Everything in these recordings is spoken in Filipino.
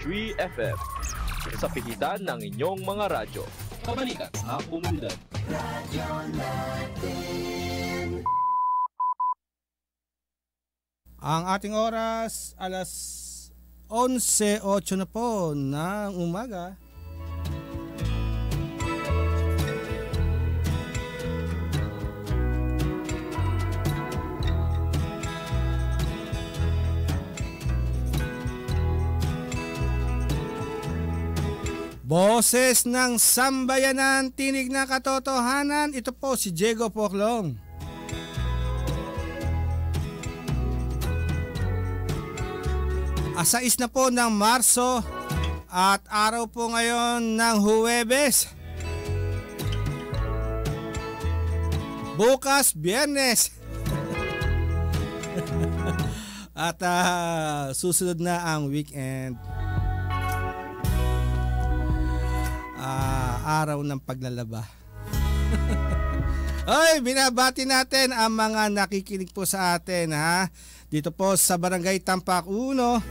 FM. Sa pihitan ng inyong mga radyo. Kabalikat sa komunidad. Ang ating oras, alas 11:08 na po ng umaga. Boses ng Sambayanan, tinig na katotohanan. Ito po si Diego Poklong. Asais na po ng Marso at araw po ngayon ng Huwebes. Bukas, Biyernes. At susunod na ang weekend. Araw ng paglalaba. Oy, binabati natin ang mga nakikinig po sa atin ha. Dito po sa Barangay Tampak 1.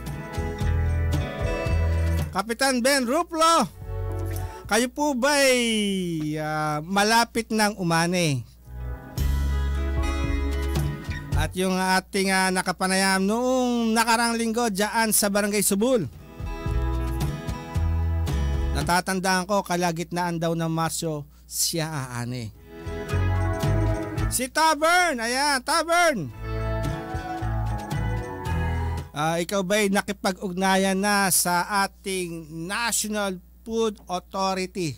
Kapitan Ben Ruplo, kayo po ba'y malapit ng umani? At yung ating nakapanayam noong nakarang linggo dyan sa Barangay Subul. Natatandaan ko, kalagitnaan daw ng Marsyo, siya aani. Si Tavern, ayan, Tavern. Ikaw ba'y nakipag-ugnayan na sa ating National Food Authority?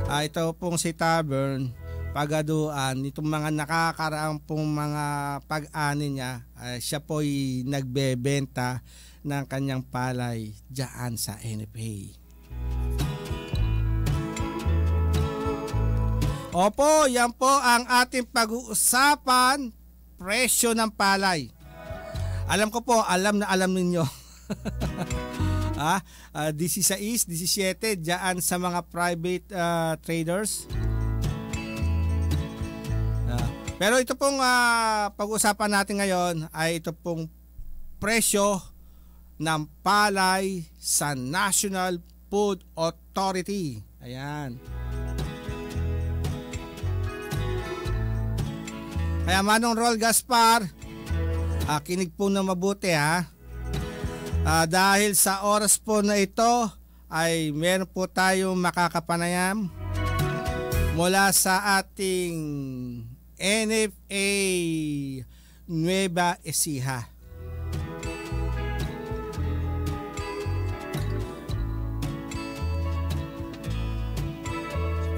Ito pong si Tavern, pagaduan, itong mga nakakaraang pong mga pag-ani niya, siya po'y nagbebenta ng kanyang palay dyan sa NFA. Opo, yan po ang ating pag-uusapan, presyo ng palay. Alam ko po, alam na alam ninyo. 16, 17 dyan sa mga private traders. Pero ito pong pag-uusapan natin ngayon ay ito pong presyo ng palay sa National Food Authority. Ayan. Kaya Manong Rol Gaspar, kinig po na mabuti ha. Dahil sa oras po na ito ay meron po tayong makakapanayam mula sa ating NFA Nueva Ecija.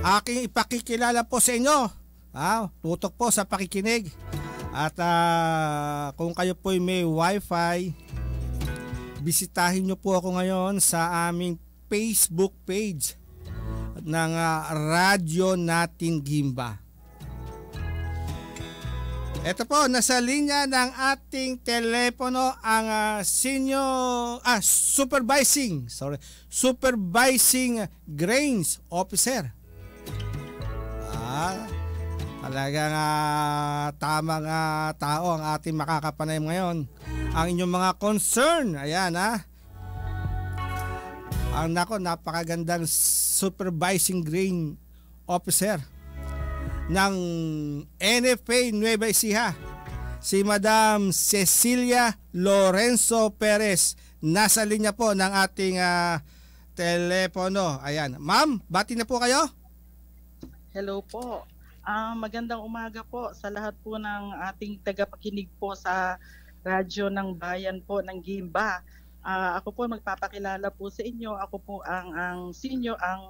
Aking ipakikilala po sa inyo. Tutok po sa pakikinig. At kung kayo po may wifi, bisitahin nyo po ako ngayon sa aming Facebook page ng Radyo Natin Gimba. Ito po, nasa linya ng ating telepono ang supervising grains officer. Talagang tamang tao ang ating makakapanayam ngayon. Ang inyong mga concern, ayan ang napakagandang supervising grain officer ng NFA Nueva Ecija, si Madam Cecilia Lorenzo Perez. Nasa linya po ng ating telepono. Ayan, ma'am, bati na po kayo. Hello po. Magandang umaga po sa lahat po ng ating tagapakinig po sa radyo ng bayan po ng Gimba. Ako po magpapakilala po sa inyo. Ako po ang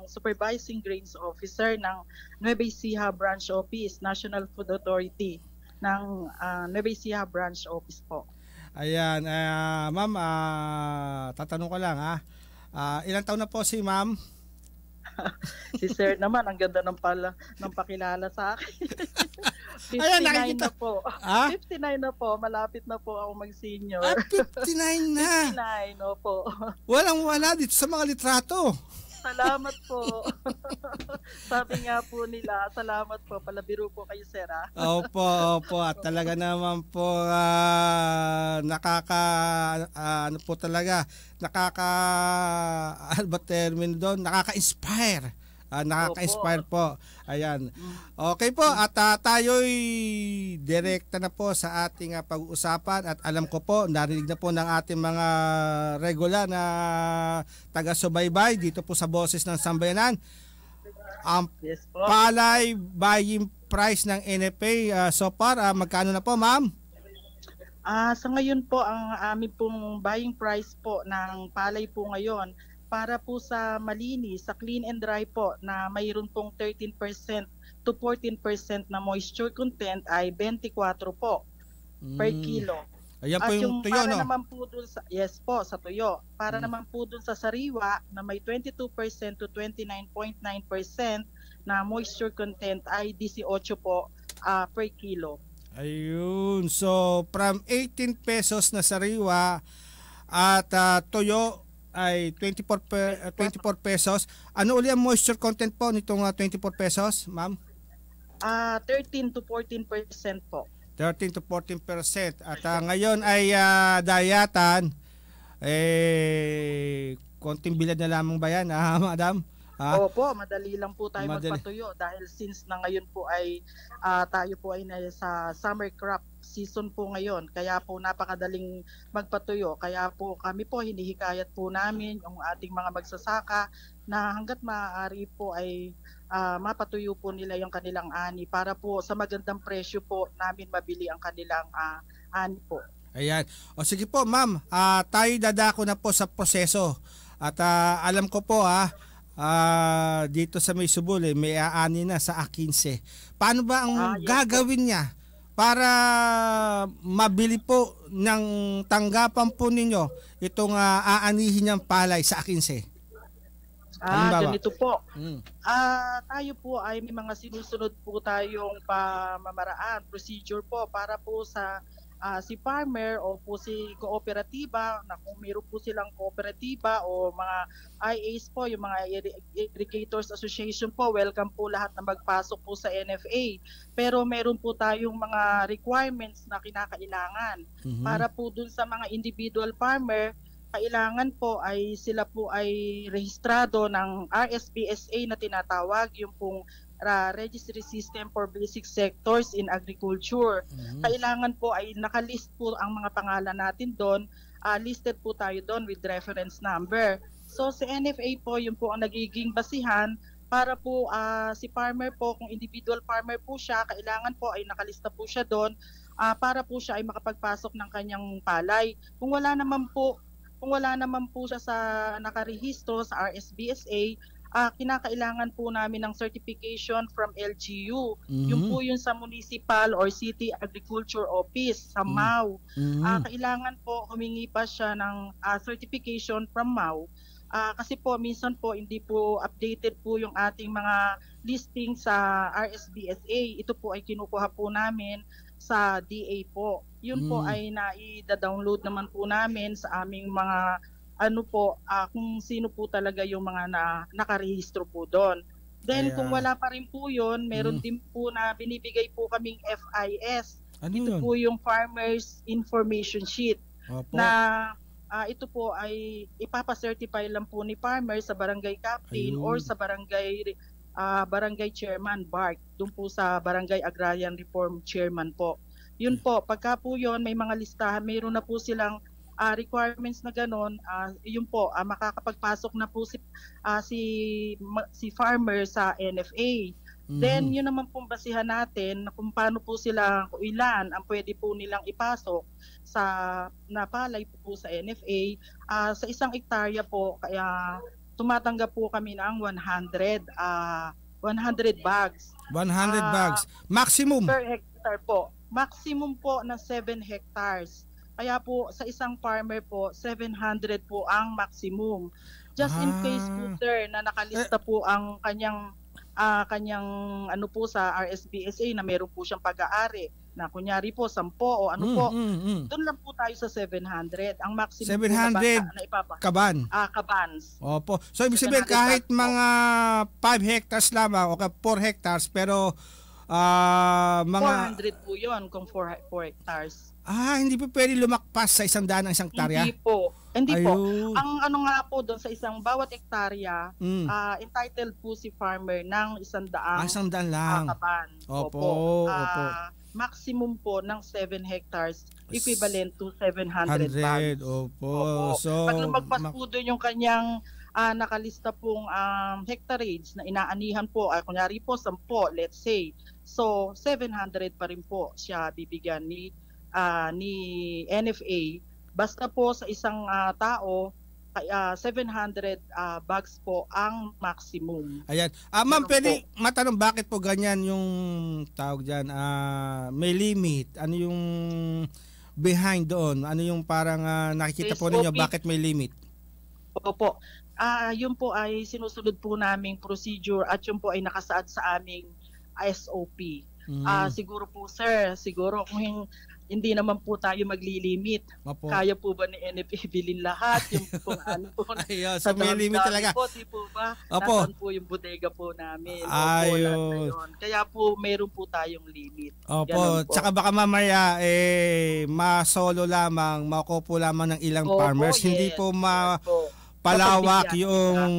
supervising grains officer ng Nueva Ecija Branch Office, National Food Authority ng Nueva Ecija Branch Office po. Ayan, ma'am, tatanong ko lang ilang taon na po si ma'am? Si sir naman, ang ganda ng pakilala sa akin. 59 Ayan, na po. 59 na po. Malapit na po ako mag-senior. 59 na? 59, opo. Walang-wala dito sa mga litrato. Salamat po. Sabi nga po nila, salamat po. Palabiro po kayo, sir. Opo, opo. At talaga naman po ano po talaga, ano ba termin doon? Nakaka-inspire. Nakaka-inspire po. Ayan. Okay po, at tayo'y direkta na po sa ating pag-uusapan at alam ko po, narinig na po ng ating mga regular na taga-subaybay dito po sa Boses ng Sambayanan. Ang Yes po. palay buying price ng NFA so far, magkano na po, ma'am? Sa ngayon po, ang aming pong buying price po ng palay po ngayon, para po sa malinis, sa clean and dry po na mayroon pong 13% to 14% na moisture content ay 24 po per kilo. Ayan po At yung tuyo, para no? naman po dun sa, yes po, sa tuyo. Para naman po dun sa sariwa na may 22% to 29.9% na moisture content ay 18 po per kilo. Ayun. So, from 18 pesos na sariwa at tuyo ay 24 pesos. Ano uli ang moisture content po nitong 24 pesos, ma'am? 13 to 14% po. 13 to 14%. At ngayon ay dayatan, konting bilad na lamang ba yan, madam? Opo, madali lang po tayo Madali. magpatuyo dahil since na ngayon po ay tayo po ay sa summer crop season po ngayon. Kaya po napakadaling magpatuyo. Kaya po kami po hinihikayat po namin yung ating mga magsasaka na hanggat maaari po ay mapatuyo po nila yung kanilang ani para po sa magandang presyo po namin mabili ang kanilang ani po. Ayan. O sige po, ma'am, tayo dadako na po sa proseso. At alam ko po dito sa May Subul may aani na sa A15. Paano ba ang Yes gagawin niya para mabili po ng tanggapan po ninyo itong aanihin niyang palay sa A15? Halimbawa. Ganito po. Tayo po ay may mga sinusunod po tayong pamamaraan, procedure po para po sa si farmer o po si kooperatiba, na kung mayroon po silang kooperatiba o mga IAs po, yung mga Irrigators Association po, welcome po lahat na magpasok po sa NFA. Pero meron po tayong mga requirements na kinakailangan para po dun sa mga individual farmer. Kailangan po ay sila po ay rehistrado ng RSBSA na tinatawag, yung pong Registry System for Basic Sectors in Agriculture. Kailangan po ay nakalist po ang mga pangalan natin doon, listed po tayo doon with reference number. So sa NFA po, yun po ang nagiging basihan para po si farmer po, kung individual farmer po siya, kailangan po ay nakalista po siya doon para po siya ay makapagpasok ng kanyang palay. Kung wala naman po siya sa nakarehistro sa RSBSA, kinakailangan po namin ng certification from LGU. Yung po yun sa Municipal or City Agriculture Office sa MAU. Kailangan po humingi pa siya ng certification from MAU. Kasi po minsan po hindi po updated po yung ating mga listing sa RSBSA. Ito po ay kinukuha po namin sa DA po. Yun po ay na-download naman po namin sa aming mga kung sino po talaga yung mga nakarehistro po doon. Then kung wala pa rin po yun, meron din po na binibigay po kaming FIS. Ano ito yun? po yung Farmers Information Sheet. Opo. Na ito po ay ipapacertify lang po ni farmer sa barangay captain or sa barangay chairman, BARC, doon po sa Barangay Agrarian Reform Chairman po. Yun po, pagka po yun, may mga listahan, mayroon na po silang requirements na gano'n, yun po, makakapagpasok na po si farmer sa NFA. Then yun naman pong basihan natin kung paano po sila, kung ilan ang pwede po nilang ipasok sa napalay po sa NFA. Sa isang hektarya po, kaya tumatanggap po kami ng 100 bags. 100 bags. Maximum? Per hectare po. Maximum po na 7 hectares. Kaya po sa isang farmer po, 700 po ang maximum. Just in case po sir na nakalista po ang kanyang po sa RSBSA na meron po siyang pag-aari. na kunyari po 10 o ano po, doon lang po tayo sa 700. Ang maximum 700 po na ipapa. kaban. Kabans. Opo. So ibig sabihin 700 kahit po. mga 5 hectares lamang o 4 hectares pero mga 400 po 'yon kung 4 hectares. hindi po pwede lumakpas sa 100 ang isang hektarya. Hindi po. Hindi po. Ayun. Ang ano nga po doon sa bawat hektarya, entitled po si farmer ng 100 100 lang. kaban. Opo. Maximum po ng 7 hectares equivalent to 700 bags. 100. Opo. So Pag lumagpas po doon yung kanyang nakalista pong hectarage na inaanihan po, kunyari po 10, let's say. So 700 pa rin po siya bibigyan ni NFA. Basta po sa isang tao 700 bags po ang maximum. Ayan. Ma'am, pwede matanong bakit po ganyan yung tawag diyan? May limit. Ano yung behind doon? Ano yung parang nakikita po ninyo bakit may limit? Opo. Yun po ay sinusunod po naming procedure at yun po ay nakasaad sa aming SOP. Siguro po sir, kung hindi naman po tayo maglilimit. Opo. Kaya po ba ni NFA bilhin lahat? Yung po ano po. Ayun, so may limit talaga. Po, di po ba? Opo. Nasaan po yung bodega po namin? Ayun. Kaya po meron po tayong limit. Opo. Tsaka baka mamaya ma-solo lamang, makupo lamang ng ilang farmers. Yes. Hindi po palawak yung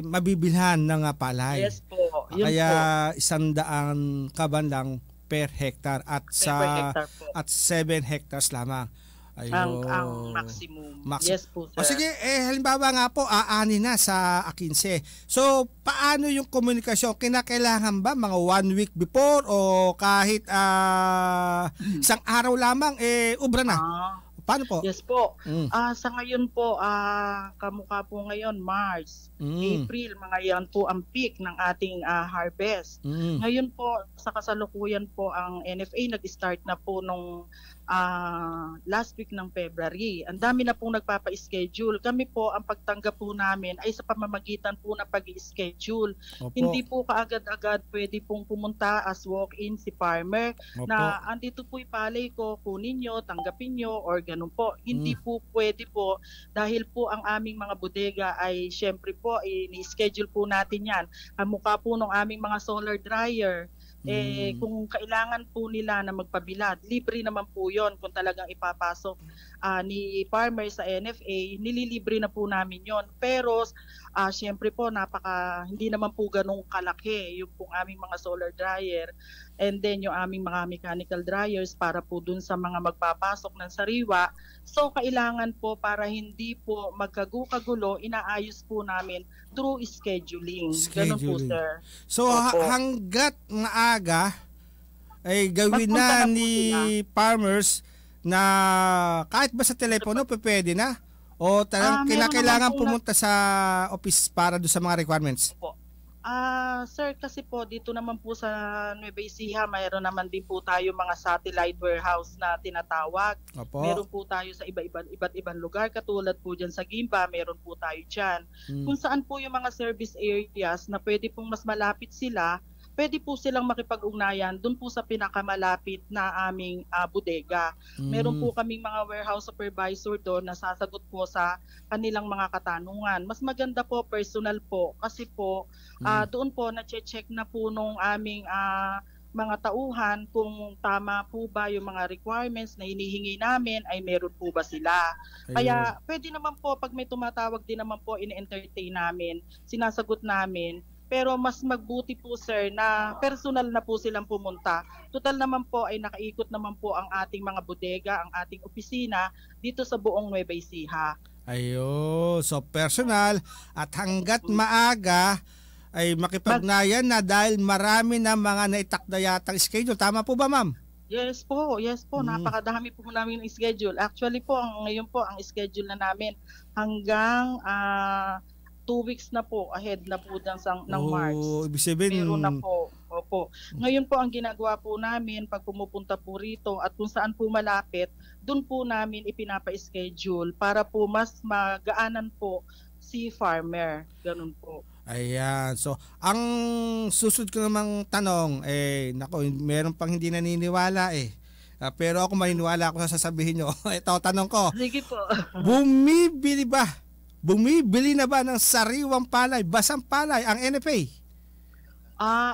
mabibilhan ng palay. Yes po. Yun Kaya po. 100 kaban lang per hectare at Per hectare po. at 7 hectares lamang. Ayun. Ang maximum. Yes po, sir. O sige, halimbawa nga po, aani na sa 15. So, paano yung komunikasyon? Kinakailangan ba mga 1 week before o kahit isang araw lamang, ubra na? Paano po? Yes po. Sa ngayon po, kamukha po ngayon, March, April, mga yan po ang peak ng ating harvest. Ngayon po, sa kasalukuyan po, ang NFA nag-start na po nung last week ng February. Ang dami na pong nagpapa-schedule. Kami po, ang pagtanggap po namin ay sa pamamagitan po ng pag-schedule. Hindi po kaagad-agad pwede pong pumunta as walk-in si farmer na andito po ipalay ko, kunin nyo, tanggapin nyo, or ganun po. Hindi po pwede po dahil po ang aming mga bodega ay syempre po, ni-schedule po natin yan. Ang mukha po ng aming mga solar dryer, kung kailangan po nila na magpabilad, libre naman po yon kung talagang ipapasok ni farmer sa NFA, nililibre na po namin yon. Pero syempre po hindi naman po ganung kalaki yung pong aming mga solar dryer and then yung aming mga mechanical dryers para po dun sa mga magpapasok ng sariwa. So kailangan po para hindi po magkagulo, inaayos po namin through scheduling. Ganun po, sir. So hanggat maaga ay gawin na ni farmers na kahit ba sa telepono pwede na o talagang kinakailangan pumunta sa office para do sa mga requirements? Sir, kasi po dito naman po sa Nueva Ecija, mayroon naman din po tayo mga satellite warehouse na tinatawag. Meron po tayo sa iba't ibang lugar, katulad po dyan sa Gimba, meron po tayo dyan. Kung saan po yung mga service areas na pwede pong mas malapit sila, pwede po silang makipag-ugnayan doon po sa pinakamalapit na aming bodega. Meron po kaming mga warehouse supervisor doon na sasagot po sa kanilang mga katanungan. Mas maganda po personal po kasi po doon po na-check na po nung aming mga tauhan kung tama po ba yung mga requirements na hinihingi namin ay meron po ba sila. Kaya pwede naman po pag may tumatawag din naman po in-entertain namin, sinasagot namin. Pero mas magbuti po sir na personal na po silang pumunta. Total naman po ay nakaikot naman po ang ating mga bodega, ang ating opisina dito sa buong Nueva Ecija. Ayun, so personal at hanggat maaga ay makipagnayan na dahil marami na mga naitakda yatang schedule. Tama po ba, ma'am? Yes po. Napakadami po namin ng schedule. Actually po, ngayon po ang schedule na namin hanggang 2 weeks na po ahead na po ng March. Ibig sabihin, meron na po. Opo. Ngayon po ang ginagawa po namin pag pumupunta po rito at kung saan po malapit, doon po namin ipinapa-schedule para po mas magaanan po si farmer. Ganun po. Ayan. So, ang susunod ko namang tanong, nako, meron pang hindi naniniwala eh. Pero ako maniniwala ako sa sasabihin nyo. Ito, tanong ko. Sige po. Bumibili na ba ng sariwang palay, basang palay ang NFA?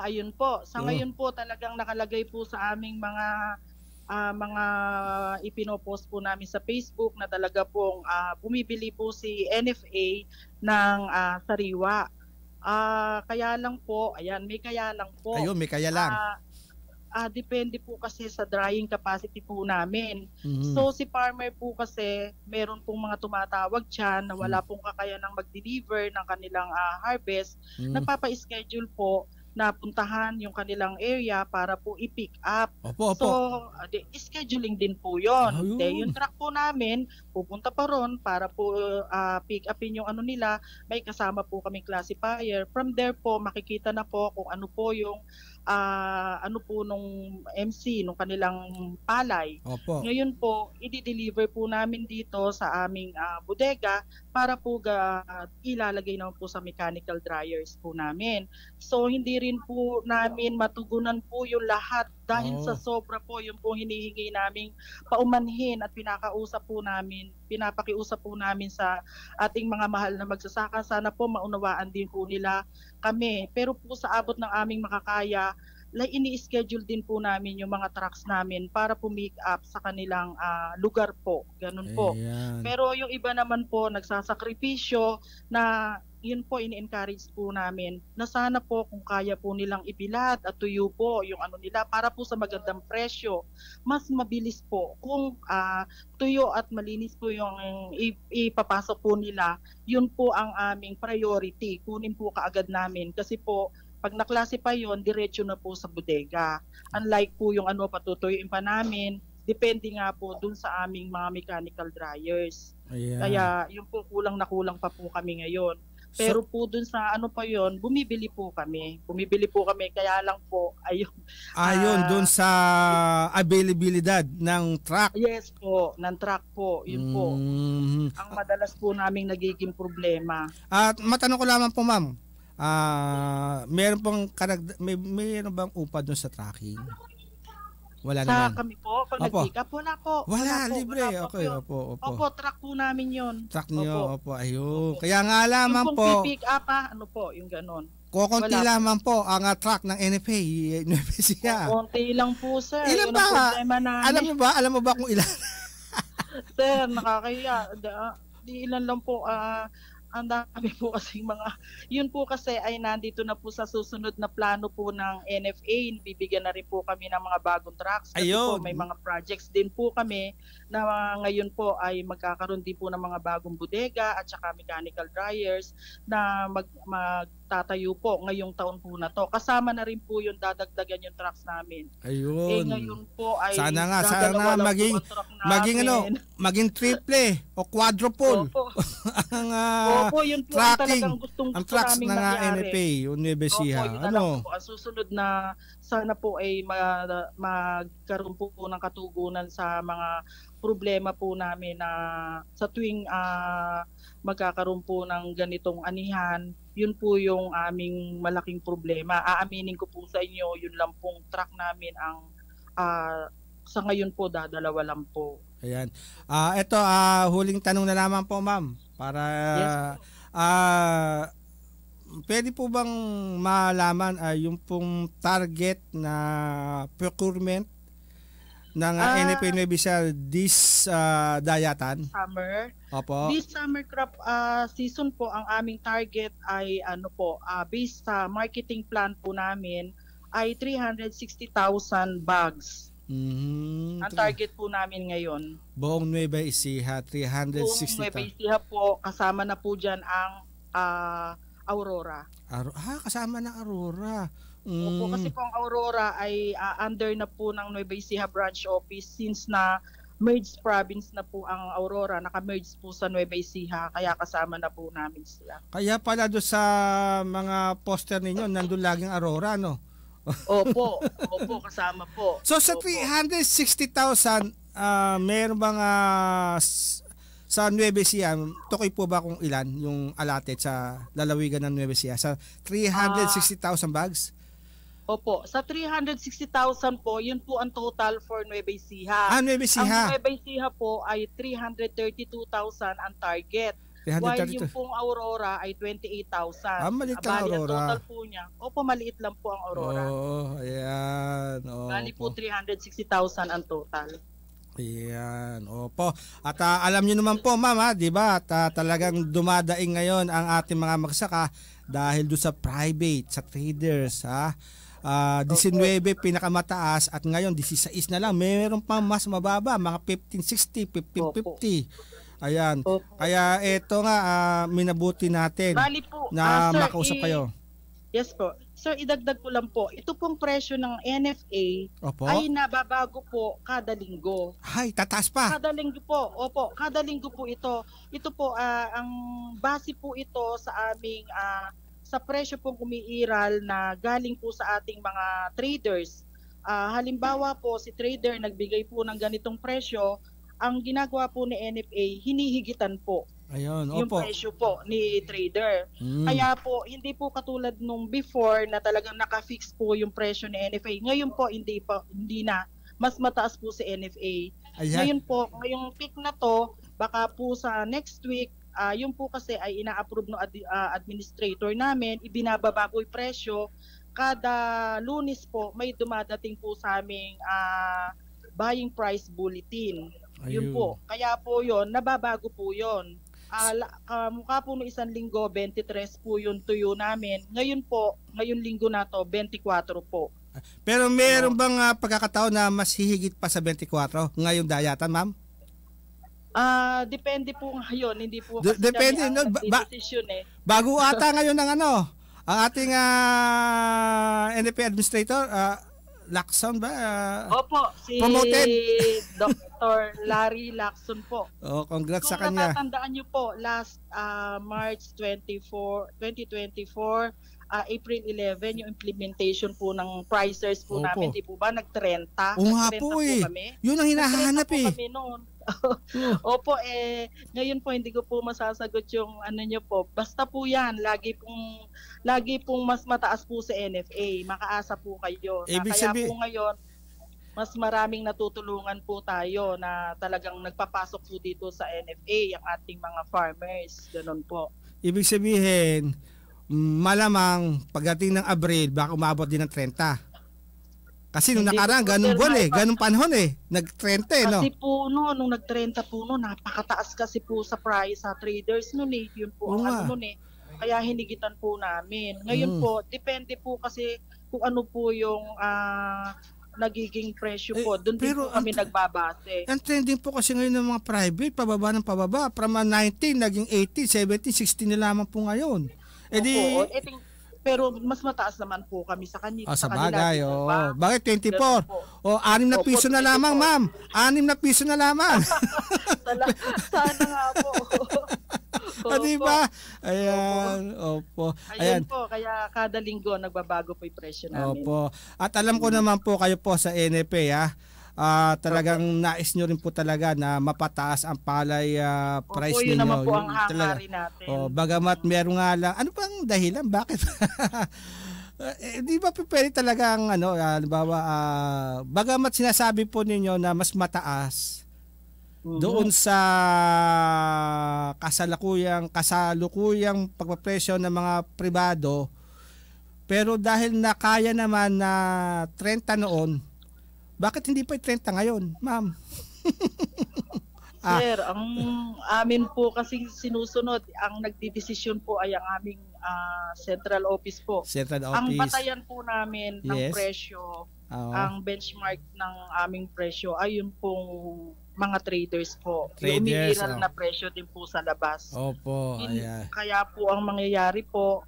Ayun po. Sa ngayon po talagang nakalagay po sa aming mga ipinopost po namin sa Facebook na talaga pong bumibili po si NFA ng sariwa. Kaya lang po, ayan, may kaya lang po. Ayun, may kaya lang. Depende po kasi sa drying capacity po namin. Mhm. So si farmer po kasi meron pong mga tumatawag dyan na wala pong kakayanang mag-deliver ng kanilang harvest. Mhm. Nagpapa-schedule po na puntahan yung kanilang area para po i-pick up. Opo. So, scheduling din po yun. Ayun. Yung truck po namin, pupunta pa ron para po pick upin yung ano nila. May kasama po kaming classifier. From there po, makikita na po kung ano po yung ano po nung MC, nung kanilang palay. Opo. Ngayon po, i-deliver po namin dito sa aming bodega para po ilalagay naman po sa mechanical dryers po namin. So, hindi rin po namin matugunan po yung lahat dahil sa sobra po yung po hinihingi naming paumanhin at pinapakiusap po namin sa ating mga mahal na magsasaka. Sana po maunawaan din po nila kami. Pero po sa abot ng aming makakaya, ini-schedule din po namin yung mga trucks namin para po make up sa kanilang lugar po. Ganun po. Ayan. Pero yung iba naman po nagsasakripisyo na yun po ini-encourage po namin na sana po kung kaya po nilang ibilad at tuyo po yung ano nila para po sa magandang presyo. Mas mabilis po kung tuyo at malinis po yung ipapasok po nila. Yun po ang aming priority. Kunin po kaagad namin kasi po pag na-classify yun, diretso na po sa bodega. Unlike po yung patutuyuin pa namin, depende nga po dun sa aming mga mechanical dryers. Ayan. Kaya yung po kulang na kulang pa po kami ngayon. Pero po dun sa pa yon, bumibili po kami. Kaya lang po, Ayun, dun sa availabilidad ng truck. Yes po, ng truck po. Yun po. Mhm. Ang madalas po naming nagiging problema. At matanong ko lamang po, ma'am. Meron bang upa dun sa tracking? Wala Sa naman. kami po, pag Opo. nag-pick up, wala po. Wala, po, libre. wala po Okay, yun. opo. Opo, truck po namin yun. Truck niyo, opo. Ayun. Opo. Kaya nga lamang Yung po, pong pick up yung ganon. kukunti wala lamang po ang truck ng NFA, Nuevesia. Konti lang po, sir. Ilan Yun ang ba? problema namin. Alam mo ba kung ilan? Sir, nakakaya. Di ilan lang po. Ang dami po kasing yun po kasi ay nandito na po sa susunod na plano po ng NFA. Bibigyan na rin po kami ng mga bagong trucks. Kasi Ayun. po may mga projects din po kami na ngayon po ay magkakaroon din po ng mga bagong bodega at saka mechanical dryers na magtatayo po ngayong taon po na to. Kasama na rin po yung dadagdagan yung trucks namin. Ayun. Ngayon po ay Sana dadalawa lang po maging ang truck namin. maging triple o quadruple Opo. ang Opo, yun po ang tracking, talagang gustong ang gusto trucks naming ng mangyari. NFA, Nuevesia. Opo, yun na lang po. Ang susunod na sana po ay magkaroon po ng katugunan sa mga problema po namin na sa tuwing magkakaroon po ng ganitong anihan, yun po yung aming malaking problema. Aaminin ko po sa inyo, yun lang pong truck namin ang sa ngayon po dadalawa lang po. Ayan. Ito, huling tanong na lamang po, ma'am. Para Yes, pwede po bang malaman yung pong target na procurement ng NFA Nuevesia this dayatan? Summer. Opo. This summer crop season po, ang aming target ay based sa marketing plan po namin ay 360,000 bags. Mhm. Ang target po namin ngayon. Buong Nueva Ecija, Kung may 360. basiha po, kasama na po dyan ang Aurora. Kasama ng Aurora. Opo, kasi po ang Aurora ay under na po ng Nueva Ecija branch office since na merged province na po ang Aurora. Naka-merge po sa Nueva Ecija, kaya kasama na po namin sila. Kaya pala doon sa mga poster ninyo, nandun laging Aurora, no? Opo, kasama po. So sa Opo. 360,000, meron bang sa Nueva Ecija, tukoy po ba kung ilan yung allotted sa lalawigan ng Nueva Ecija? Sa 360,000 bags? Opo, sa 360,000 po, yun po ang total for Nueva Ecija. Nueva Ecija. Ang Nueva Ecija po ay 332,000 ang target. While 332. yung pong Aurora ay 28,000. Maliit lang Bali, Aurora. ang total po niya. Opo, maliit lang po ang Aurora. Ayan. Bali po 360,000 ang total. Ayan, opo. At alam niyo naman po, ma'am, di ba? At talagang dumadaing ngayon ang ating mga magsaka dahil do sa private, sa traders, ha. 19 pinakamataas at ngayon 16 na lang. Mayroon pa mas mababa, mga 1560, 1550. Ayan. Opo. Kaya ito nga minabuti natin Bali po, na sir, makausap kayo. Yes po. Sir, idagdag ko lang po. Ito pong presyo ng NFA Opo. ay nababago po kada linggo. Ay, tataas pa. Kada linggo po. Opo, kada linggo po ito. Ito po, ang base po ito sa aming, sa presyo pong umiiral na galing po sa ating mga traders. Halimbawa po, si trader nagbigay po ng ganitong presyo, ang ginagawa po ni NFA, hinihigitan po Ayun, yung opo. presyo po ni trader. Kaya po, hindi po katulad nung before na talagang naka-fix po yung presyo ni NFA. Ngayon po, hindi na. Mas mataas po si NFA. Ayan. Ngayon po, ngayong peak na to, baka po sa next week, yung po kasi ay ina-approve ng administrator namin, ibinababago yung presyo. Kada Lunes po, may dumadating po sa aming buying price bulletin. Yun po. Kaya po yun, nababago po yun. Mukha po noong isang linggo, 23 po yung tuyo namin. Ngayon po, ngayong linggo na to, 24 po. Pero meron bang pagkakataon na mas hihigit pa sa 24 ngayong dayatan, ma'am? Depende po ngayon, hindi po kasi Depende, kami no? ang decision eh. Bago ata ngayon ng ang ating NFA administrator, Lacson ba? Opo, si promoted. Dr. Larry Lacson po. Congrats sa Kung kanya. natatandaan nyo po, last March 2024, April 11, yung implementation po ng pricers po Opo. namin, di po ba, nag-30? Oo nga Nag-30 po eh. kami. Yun ang hinahanap Nag-30 eh. po kami noon. Opo, ngayon po hindi ko po masasagot yung ano nyo po. Basta po yan, lagi pong mas mataas po sa NFA. Makaasa po kayo. Kaya po ngayon, mas maraming natutulungan po tayo na talagang nagpapasok po dito sa NFA, ang ating mga farmers. Ganun po. Ibig sabihin, malamang pagdating ng Abril, baka umabot din ng 30. Kasi nung Hindi nakaraan, po, ganun sir, buwan ganun panahon nag-30 no? Kasi po nung nag-30 po napakataas kasi po sa price sa traders noon eh. Yun po ang ano noon eh. Kaya hinigitan po namin. Ngayon po, depende po kasi kung ano po yung nagiging presyo po. Doon din po kami nagbabase. Ang trending po kasi ngayon ng mga private, pababa ng pababa. From 19, naging 18, 17, 16 na lamang po ngayon. Pero mas mataas naman po kami sa kanila. Sa bagay, Bakit 24? O, 6 na piso na lamang, ma'am. 6 na piso na lamang. Sana nga po. Di ba? Ayan, opo. Ayan po, kaya kada linggo nagbabago po yung presyo namin. Opo. At alam ko naman po kayo po sa NFA, talagang nais nyo rin po talaga na mapataas ang palay price ninyo. Yun naman po ang hangarin natin. Bagamat meron nga lang, ano bang dahilan? Bakit? Di ba pwede talagang halimbawa, bagamat sinasabi po ninyo na mas mataas doon sa kasalukuyang pagpapresyo ng mga pribado, pero dahil nakaya naman na 30 noon, bakit hindi pa 30 ngayon, ma'am? Sir, ang amin po kasi sinusunod, ang nagdidesisyon po ay ang aming central office po. Central office. Ang batayan po namin ng presyo, ang benchmark ng aming presyo ay yung pong mga traders po. Umiiral na presyo din po sa labas. Opo. Kaya po ang mangyayari po,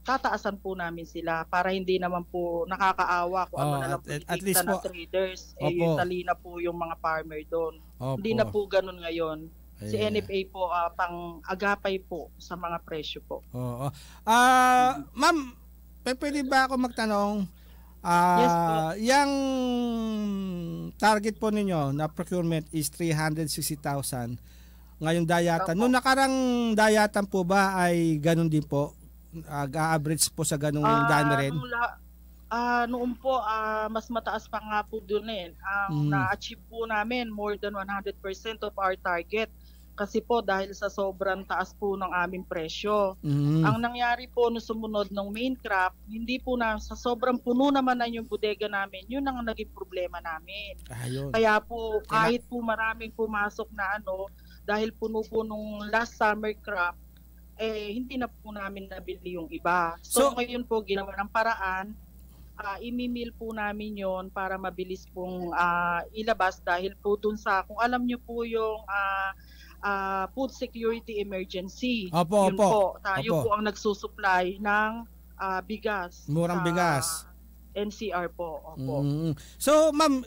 tataasan po namin sila para hindi naman po nakakaawa kung ano na lang po itikta ng traders. Yung talina po yung mga farmer doon. Hindi na po ganun ngayon. Si NFA po pang-agapay po sa mga presyo po. Oo. Ma'am, pwede ba ako magtanong? Yes po. Yung target po ninyo na procurement is 360,000. ngayong dayatan. Opo. Noong nakarang dayatan po ba ay ganun din po? Average po sa ganung dami rin? Noon po, mas mataas pa nga po doon eh. Na-achieve po namin more than 100% of our target. Kasi po dahil sa sobrang taas po ng aming presyo. Ang nangyari po no sumunod ng main crop, hindi po na sa sobrang puno naman na yung bodega namin, yun ang naging problema namin. Ayun. Kaya po kahit po maraming pumasok na dahil puno po nung last summer crop, hindi na po namin nabili yung iba. So ngayon po ginawa ng paraan, imimil po namin yon para mabilis pong ilabas dahil po dun sa, kung alam nyo po yung food security emergency. Opo, Yun opo. po, tayo Opo. po ang nagsusupply ng bigas. Murang sa bigas. NCR po. Opo. So ma'am,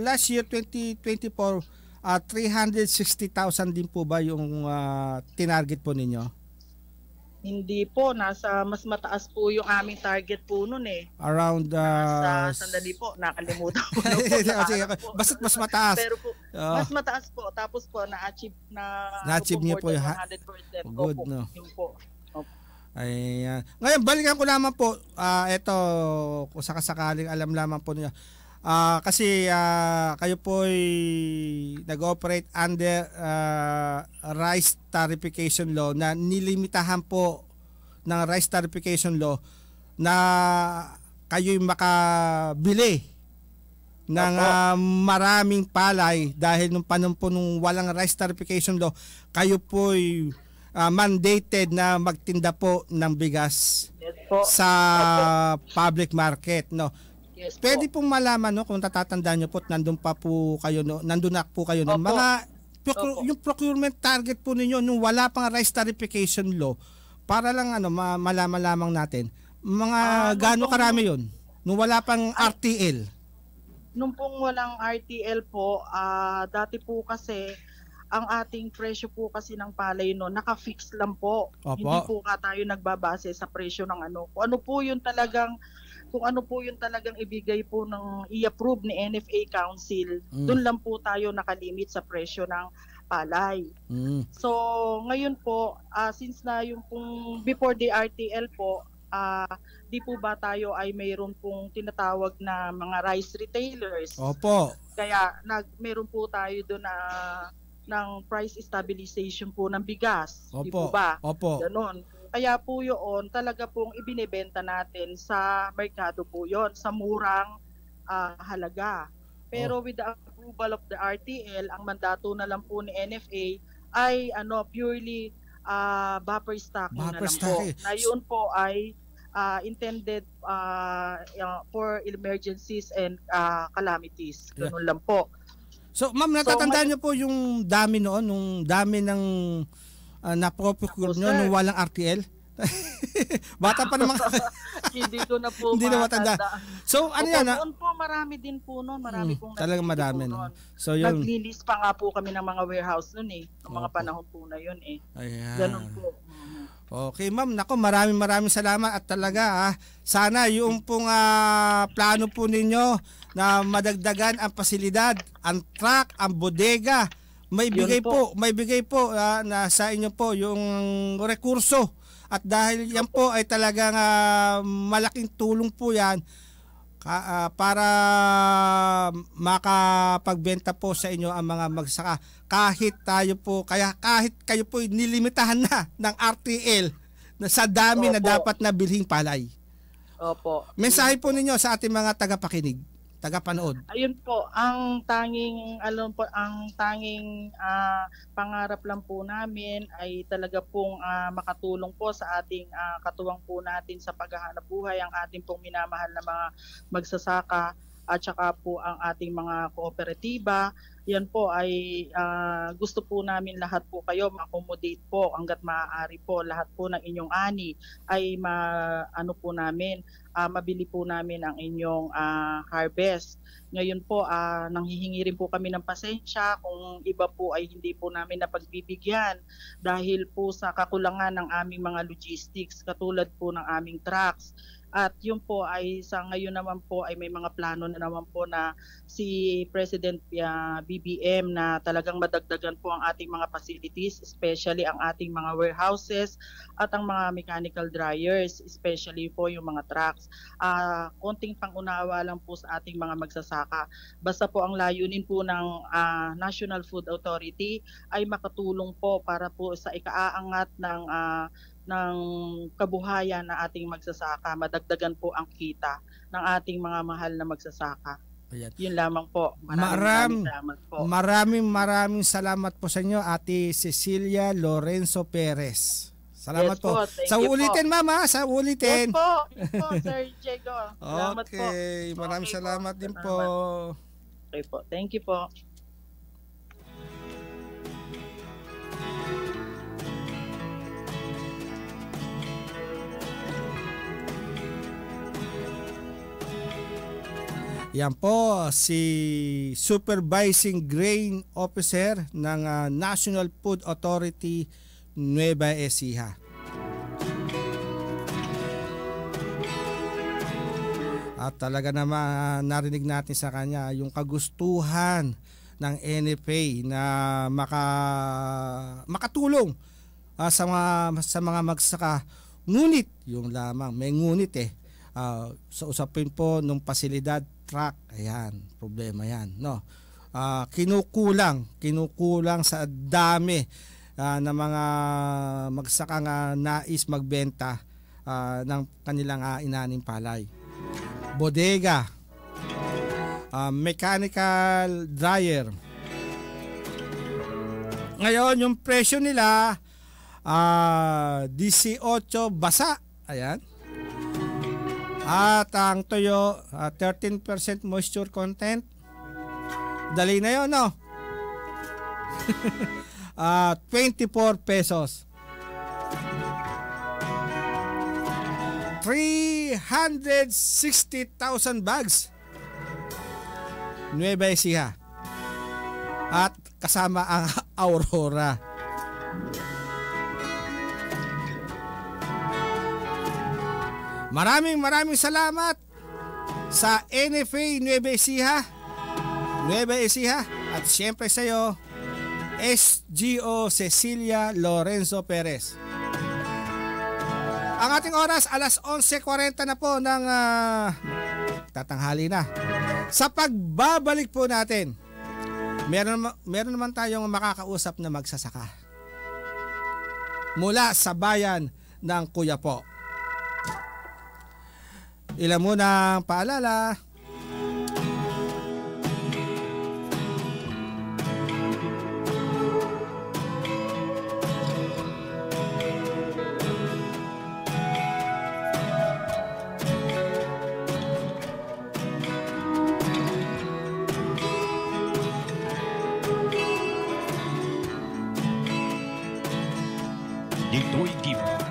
last year 2024, 360,000 din po ba yung tinarget po ninyo? Hindi po, nasa mas mataas po yung aming target po nun eh. Around Sandali po, nakalimutan ko Sige, basta't mas mataas. Pero po, mas mataas po. Tapos po, na-achieve niyo po yung 100%. good, Opo, no? yun po. Ayan. Ngayon, balikan ko naman po, ito, kung sakasakaling alam lamang po niya. Kasi kayo po ay nag-operate under rice tarification law na nilimitahan po ng rice tarification law na kayo'y makabili ng maraming palay dahil nung panahon po nung walang rice tarification law, kayo po ay mandated na magtinda po ng bigas sa public market, no? Yes, Pwede pong malaman, no, kung natatandaan niyo po, nandun na po kayo no, mga yung procurement target po ninyo nung wala pang rice tarification law, para lang malaman lamang natin mga gaano karami yon nung wala pang RTL. Nung pong walang RTL po, dati po kasi ang ating presyo po kasi ng palay naka-fix lang po. Opo. Hindi po tayo nagbabase sa presyo ng kung ano po yung talagang ibigay po ng i-approve ni NFA Council, doon lang po tayo nakalimit sa presyo ng palay. So ngayon po, since na yung pong before the RTL po, di po ba tayo ay mayroon pong tinatawag na mga rice retailers. Opo. Kaya meron po tayo doon ng price stabilization po ng bigas. Opo. Di po ba? Opo. Ganon. Kaya po yun, talaga pong ibinebenta natin sa merkado po yun, sa murang halaga. Pero with the approval of the RTL, ang mandato na lang po ni NFA ay purely buffer stocking na lang po. Na yun po ay intended for emergencies and calamities. Ganun lang po. So ma'am, natatandaan niyo po yung dami noon, nung dami ng na-procure nyo nung walang RTL? Bata pa naman. Hindi ko na po hindi na matanda. So ano yan? Noon po marami din po noon. Marami pong talagang madami. No? So yun. Naglilis pa nga po kami ng mga warehouse noon eh. Ng mga panahon po na yun eh. Ayan. Ganun po. Okay ma'am, nako maraming salamat at talaga sana yung pong plano po ninyo na madagdagan ang pasilidad, ang truck, ang bodega, may bigay po na sa inyo po yung rekurso, at dahil yan po ay talagang malaking tulong po yan para makapagbenta po sa inyo ang mga magsaka, kahit kayo po nilimitahan na ng RTL na sa dami na dapat na bilhing palay. Opo. Mensahe po ninyo sa ating mga tagapakinig, tagapanood. Ayun po, ang tanging pangarap lang po namin ay talaga pong makatulong po sa ating katuwang po natin sa paghahanap buhay, ang ating pong minamahal na mga magsasaka at saka po ang ating mga kooperatiba. Yan po ay gusto po namin lahat po kayo ma-accommodate po hanggat maaari po. Lahat po ng inyong ani ay mabili po namin ang inyong harvest. Ngayon po, nanghihingi rin po kami ng pasensya kung iba po ay hindi po namin napagbibigyan dahil po sa kakulangan ng aming mga logistics katulad po ng aming trucks. At yun po ay sa ngayon naman po ay may mga plano na naman po na si President BBM na talagang madagdagan po ang ating mga facilities, especially ang ating mga warehouses at ang mga mechanical dryers, especially po yung mga trucks. Konting pangunawa lang po sa ating mga magsasaka. Basta po ang layunin po ng National Food Authority ay makatulong po para po sa ikaaangat ng kabuhayan na ating magsasaka, madagdagan po ang kita ng ating mga mahal na magsasaka. Ayan. Yun lamang po. Maraming salamat po. Maraming salamat po sa inyo, Ate Cecilia Lorenzo Perez. Salamat Yes po. thank Sa you ulitin, po. Mama, sa ulitin. Yes po, Sir Diego. Salamat po. Okay, maraming Okay po. salamat din po. Okay po. Thank you po. Yan po si Supervising Grain Officer ng National Food Authority Nueva Ecija. At talaga naman narinig natin sa kanya yung kagustuhan ng NFA na makatulong sa mga magsaka. Ngunit yung lamang may ngunit sa usapin po ng pasilidad truck, ayan, problema yan, no. Kinukulang sa dami ng mga magsakang nais magbenta ng kanilang inaning palay. Bodega, mechanical dryer. Ngayon yung presyo nila 18 basa, ayan. At ang toyo, 13% moisture content. Dali na yun, no? 24 pesos. 360,000 bags. Nueva Ecija. At kasama ang Aurora. Maraming salamat sa NFA Nueva Ecija at siyempre sa iyo SGO Cecilia Lorenzo Perez. Ang ating oras alas 11:40 na po ng tatanghali na. Sa pagbabalik po natin, meron naman tayong makakausap na magsasaka mula sa bayan ng Kuyapo. Ilan muna ang paalala. Dito'y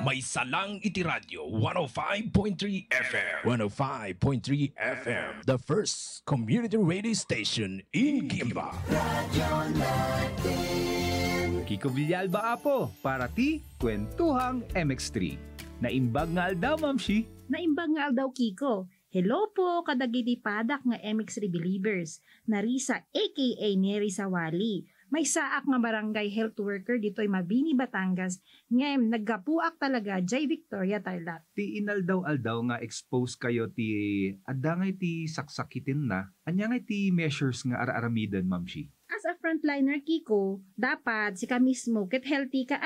may salang iti radyo 105.3 FM. 105.3 FM. The first community radio station in Gimba. Kiko Villalba Apo, para ti, kwentuhang MX3. Naimbag nga aldaw, Mamshi. Naimbag nga aldaw, Kiko. Hello po, kadagiti padak nga MX3 believers. Narisa aka Neri Sawali. May saak nga barangay health worker dito'y Mabini, Batangas. Ngayon, naggapuak talaga, J. Victoria Tarlac. Ti inaldaw-aldaw nga expose kayo ti adangay ti saksakitin na. Anyangay ti measures nga ara-aramidan, Mamshi. As a frontliner, Kiko, dapat si ka mismo ket healthy ka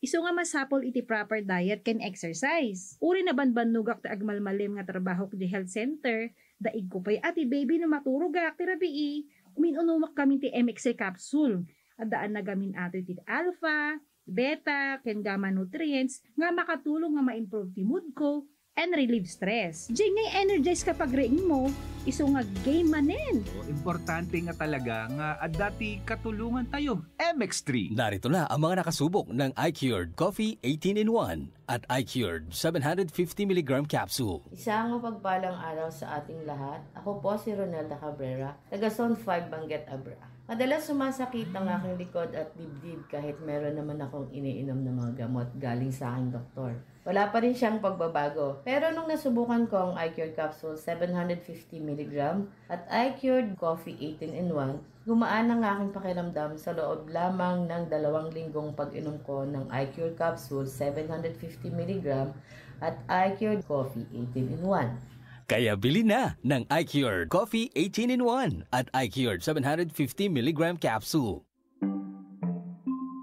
iso nga masapol iti proper diet ken exercise. Uri na banbanugak ti agmalmalim nga trabaho di health center, daig ko pa'y ati baby na maturugak ti rabii. Uminunumak kami ti MXA capsule. Adaan na gamin ato ti alpha, beta, ken gamma nutrients nga makatulong nga ma-improve ti mood ko and relieve stress. Diyan nga energize kapag ring mo, iso nga game manen. Importante nga talaga nga adati katulungan tayo, MX3. Narito na ang mga nakasubok ng iCured Coffee 18-in-1 at iCured 750mg capsule. Isang mapagpalang araw sa ating lahat. Ako po si Ronelda Cabrera, taga Zone 5 Banguet Abra. Madalas sumasakit ang aking likod at dibdib kahit meron naman akong iniinom ng mga gamot galing sa aking doktor. Wala pa rin siyang pagbabago. Pero nung nasubukan ko ang iCured Capsule 750mg at iCured Coffee 18-in-1, gumaan ang aking pakiramdam sa loob lamang ng 2 linggong pag-inom ko ng iCured Capsule 750mg at iCured Coffee 18-in-1. Kaya bili na ng iCured Coffee 18-in-1 at iCured 750mg capsule.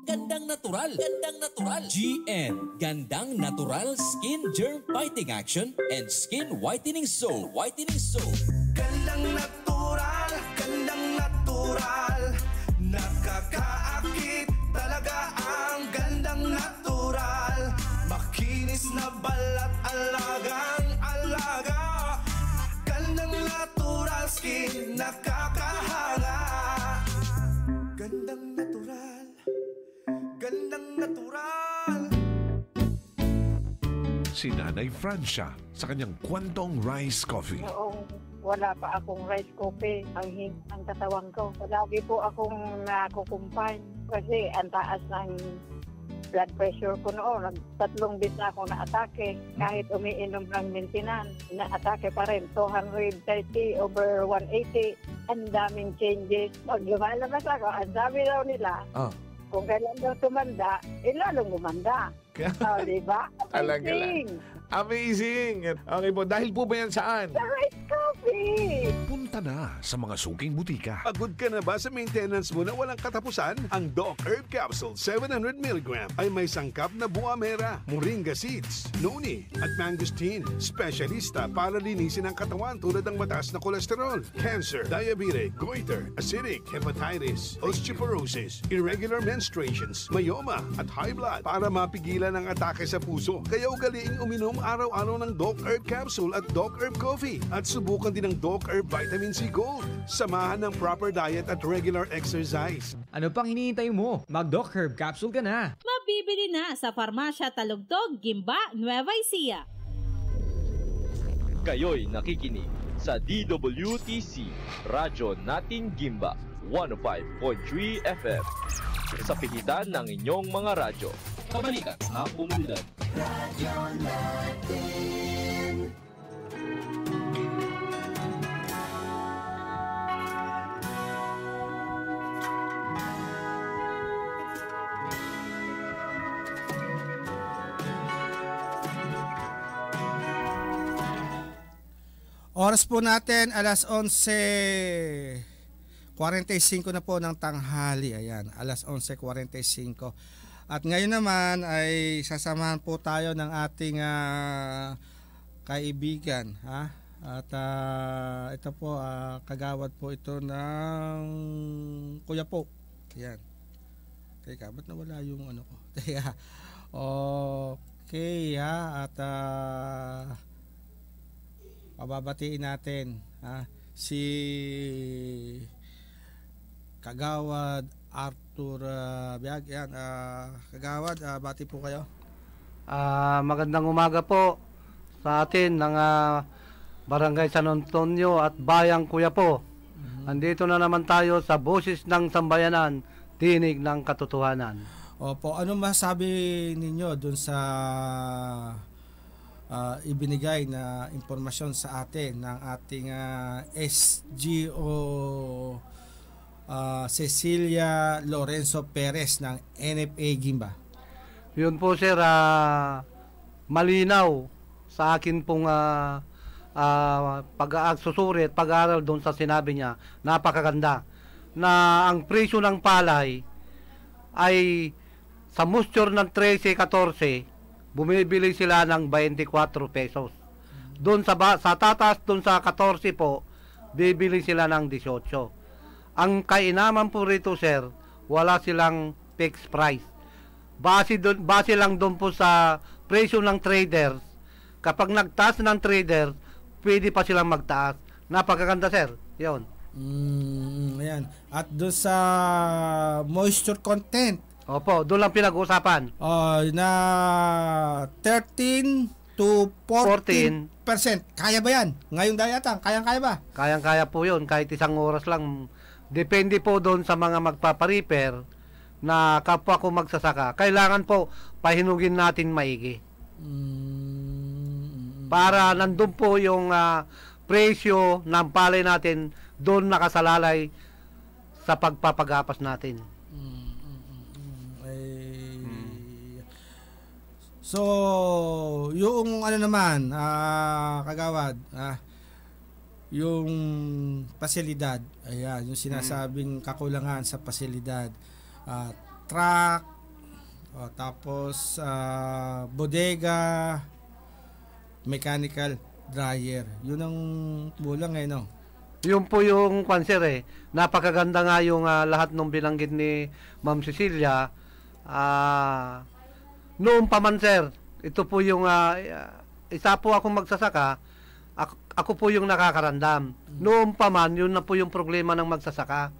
Gandang natural. Gandang natural. GN. Gandang natural skin germ fighting action and skin whitening soap. Whitening soap. Gandang natural. Gandang natural. Nakakaakit talaga ang gandang natural. Makinis na balat, alagang alaga. Gandang natural skin, nakakahanga. Gandang natural. Gandang natural. Si Nanay Francia sa kanyang Kwantong Rice Coffee. Noong wala pa akong rice coffee, ang katawan ko. Lagi po akong nakukumpay kasi ang taas ng blood pressure ko noon. 3 beses na ako na-atake. Kahit umiinom ng maintenance, na-atake pa rin. 230/180. Ang daming changes. Pag lumalabas ako, ang sabi daw nila, kung kailan daw tumanda, lalong gumanda. Diba? Amazing! Amazing! Okay po, dahil po ba yan saan? Sa rice coffee! Punta na sa mga suking butika. Pagod ka na ba sa maintenance mo na walang katapusan? Ang Doc Herb Capsule 700mg ay may sangkap na buwa mera, moringa seeds, noni at mangosteen. Specialista para linisin ang katawan tulad ng mataas na kolesterol, cancer, diabetes, goiter, acidic, hepatitis, osteoporosis, irregular menstruations, myoma at high blood para mapigilan ang atake sa puso. Kaya ugaliing uminom araw-araw ng Doc Herb Capsule at Doc Herb Coffee at subukan din ng Doc Herb Vitamin C Gold. Samahan ng proper diet at regular exercise. Ano pang hinihintay mo? Mag-Doc Herb Capsule ka na. Mabibili na sa Farmasya Talugtog, Gimba, Nueva Ecija. Kayo'y nakikinig sa DWTC, Radyo Nating Gimba, 105.3 FM. Sa pihitan ng inyong mga radyo. Kabalikan sa komunidad. Radyo Natin. Oras po natin alas 11:45 na po ng tanghali. Ayan, alas 11:45. At ngayon naman ay sasamahan po tayo ng ating kaibigan, ha? At ito po kagawad po ito ng Kuya Po. Ayan. Teka, ba't nawala yung ano ko? Teka. Okay, ha? At pababatiin natin si Kagawad Arthur Biag. Yan, Kagawad, bati po kayo. Magandang umaga po sa atin ng Barangay San Antonio at Bayang Kuya Po. Andito na naman tayo sa Boses ng Sambayanan, Tinig ng Katotohanan. Opo, ano masabi ninyo dun sa ibinigay na impormasyon sa atin ng ating SGO Cecilia Lorenzo Perez ng NFA Gimba? Yun po sir, malinaw sa akin pong pag-aaral, pag-aaral doon sa sinabi niya, napakaganda na ang presyo ng palay ay sa moisture ng 13-14 bumibili sila ng 24 pesos. Doon sa tataas, doon sa 14 po, bibili sila ng 18. Ang kainaman po rito, sir, wala silang fixed price. Base lang doon po sa presyo ng traders. Kapag nagtaas ng trader, pwede pa silang magtaas. Napakaganda, sir. Yun. Ayan. At doon sa moisture content, opo, doon lang pinag-uusapan. Na 13 to 14%. Kaya ba yan? Ngayong dayatang, kayang-kaya ba? Kayang-kaya po yun. Kahit isang oras lang, depende po doon sa mga magpapariper na kapwa ko magsasaka, kailangan po pahinugin natin maigi. Para nandun po yung presyo ng palay natin doon nakasalalay sa pagpapagapas natin. So, yung ano naman, kagawad, yung pasilidad, ayan, yung sinasabing kakulangan sa pasilidad, truck, tapos bodega, mechanical dryer. Yun ang kulang no? Yun po yung sir napakaganda nga yung lahat ng binanggit ni Ma'am Cecilia. Noon pa man sir, ito po yung isa po akong magsasaka, ako po yung nakakarandam. Noon pa man, yun na po yung problema ng magsasaka.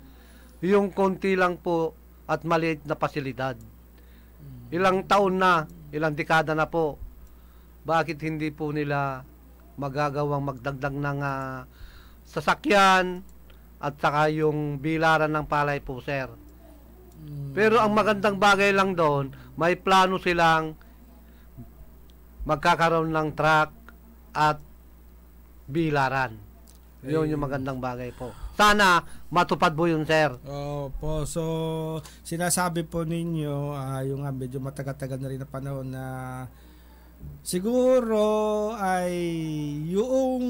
Yung konti lang po at maliit na pasilidad. Ilang taon na, ilang dekada na po, bakit hindi po nila magagawang magdagdag ng sasakyan at saka yung bilaran ng palay po sir. Pero ang magandang bagay lang doon, may plano silang magkakaroon ng truck at bilaran. Yun yung magandang bagay po. Sana matupad po yun, sir. Opo. So, sinasabi po ninyo, yung medyo matagal-tagal na rin na panahon na siguro ay yung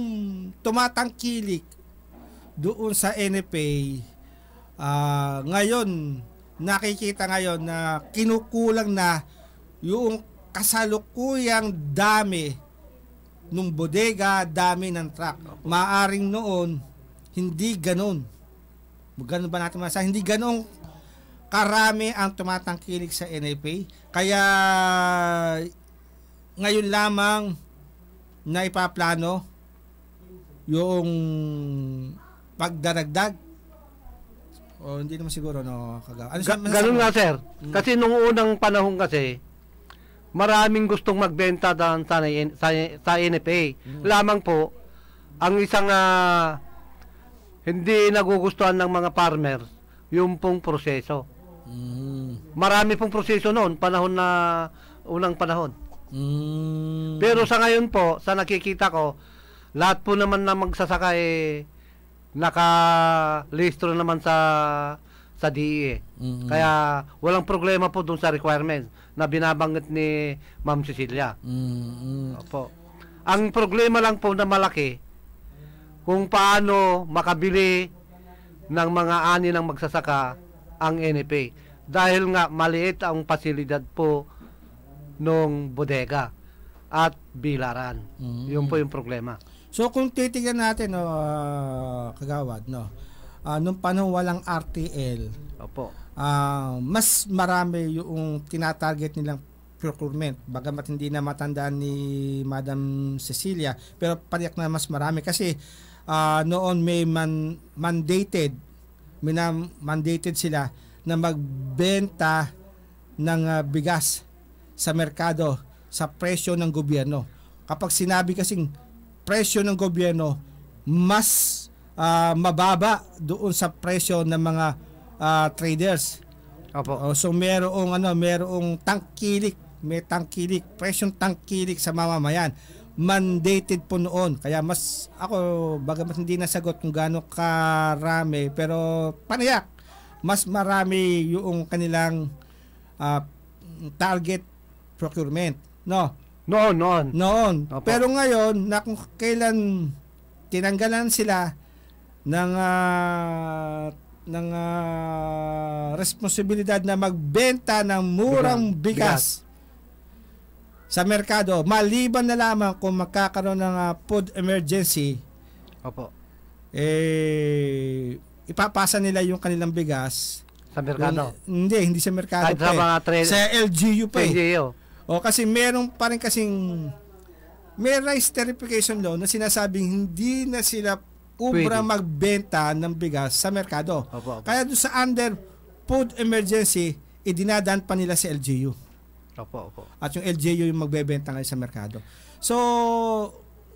tumatangkilik doon sa NFA, ngayon, nakikita ngayon na kinukulang na yung kasalukuyang dami nung bodega, dami ng truck. Maaring noon, hindi ganon. Ganon ba natin masasabi? Hindi ganon karami ang tumatangkilik sa NFA. Kaya ngayon lamang na ipaplano yung pagdaragdag. O hindi naman siguro no, ganun nga sir. Kasi nung unang panahon kasi maraming gustong magbenta doon sa NFA. Lamang po ang isang hindi nagugustuhan ng mga farmer yung pong proseso. Marami pong proseso noon, panahon na unang panahon. Pero sa ngayon po, sa nakikita ko, lahat po naman na magsasaka nakalistro naman sa DE. Kaya walang problema po dun sa requirements na binabanggit ni Ma'am Cecilia. Opo. Ang problema lang po na malaki kung paano makabili ng mga ani ng magsasaka ang NFA. Dahil nga maliit ang pasilidad po nung bodega at bilaran. Yun po yung problema. So kung titignan natin kagawad nung panahon walang RTL, opo. Mas marami yung tinatarget nilang procurement, bagamat hindi na matandaan ni Madam Cecilia, pero pariyak na mas marami kasi noon may mandated sila na magbenta ng bigas sa merkado sa presyo ng gobyerno. Kapag sinabi kasing presyo ng gobyerno, mas mababa doon sa presyo ng mga traders. Opo. So merong tangkilik, presyong tangkilik sa mamamayan. Mandated po noon. Kaya mas ako, bagamat hindi nasagot kung gaano karami, pero panayak, mas marami yung kanilang target procurement. Noon. Pero ngayon, na kung kailan tinanggalan sila ng responsibilidad na magbenta ng murang bigas sa merkado, maliban na lamang kung magkakaroon ng food emergency. Opo. Ipapasa nila yung kanilang bigas sa merkado. Hindi sa merkado pa. Sa LGU pa. O kasi meron pa rin kasing may rice terrification law na sinasabing hindi na sila ubra magbenta ng bigas sa merkado. Opo. Kaya doon sa under food emergency, idinadaan pa nila sa LGU. Opo. At yung LGU yung magbebenta ngayon sa merkado. So,